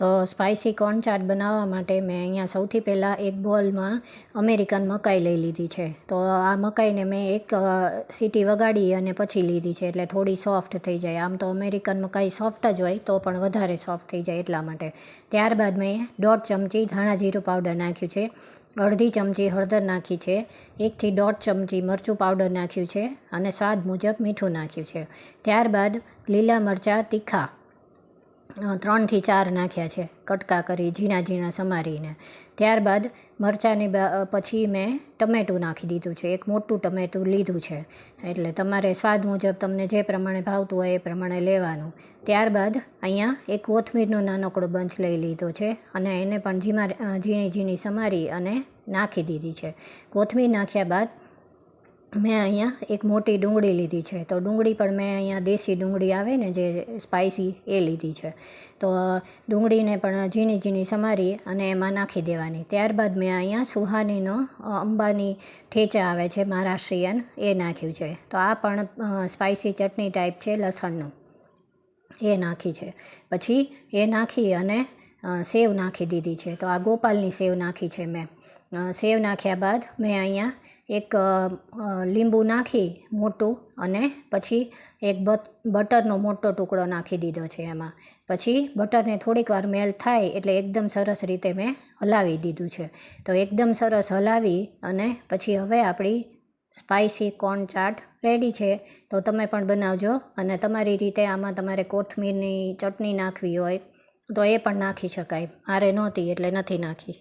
તો spicy corn chaat બનાવવા માટે મેં અહીંયા સૌથી પહેલાં એક બોલમાં અમેરિકન મકાઈ લઈ લીધી છે. તો આ મકાઈને મેં એક સીટી વગાડી અને પછી લીધી છે, એટલે થોડી સોફ્ટ થઈ જાય. આમ તો અમેરિકન મકાઈ સોફ્ટ જ હોય, તો પણ વધારે સોફ્ટ થઈ જાય એટલા માટે. ત્યારબાદ મેં 1.5 ચમચી ધાણા જીરું પાવડર નાખ્યું છે, 1/2 ચમચી હળદર નાખી છે, 1 થી 1.5 ચમચી મરચું પાવડર નાખ્યું છે અને સ્વાદ મુજબ મીઠું નાખ્યું છે. ત્યારબાદ લીલા મરચાં તીખા 3 થી 4 નાખ્યા છે, કટકા કરી ઝીણા ઝીણા સમારીને. ત્યારબાદ મરચાંની પછી મેં ટમેટું નાખી દીધું છે, એક મોટું ટમેટું લીધું છે. એટલે તમારે સ્વાદ મુજબ તમને જે પ્રમાણે ભાવતું હોય એ પ્રમાણે લેવાનું. ત્યારબાદ અહીંયા એક કોથમીરનો નાનકડો બંચ લઈ લીધો છે અને એને પણ ઝીણી ઝીણી સમારી અને નાખી દીધી છે. કોથમીર નાખ્યા બાદ મેં અહીંયા એક મોટી ડુંગળી લીધી છે. તો ડુંગળી પણ મેં અહીંયા દેશી ડુંગળી આવે ને જે સ્પાઇસી, એ લીધી છે. તો ડુંગળીને પણ ઝીણી ઝીણી સમારી અને એમાં નાખી દેવાની. ત્યારબાદ મેં અહીંયા સુહાનીનો અંબાની ઠેચા આવે છે મહારાષ્ટ્રીયન, એ નાખ્યું છે. તો આ પણ સ્પાઇસી ચટણી ટાઈપ છે લસણનું, એ નાખી છે. પછી એ નાખી અને સેવ નાખી દીધી છે. તો આ ગોપાલની સેવ નાખી છે મેં. સેવ નાખ્યા બાદ મેં અહીંયા એક લીંબુ નાખી મોટું અને પછી એક બટરનો મોટો ટુકડો નાખી દીધો છે એમાં. પછી બટરને થોડીક વાર મેલ્ટ થાય એટલે એકદમ સરસ રીતે મેં હલાવી દીધું છે. તો એકદમ સરસ હલાવી અને પછી હવે આપણી સ્પાઇસી કોર્ન ચાટ રેડી છે. તો તમે પણ બનાવજો અને તમારી રીતે આમાં તમારે કોથમીરની ચટણી નાખવી હોય તો એ પણ નાખી શકાય. મારે નહોતી એટલે નથી નાખી.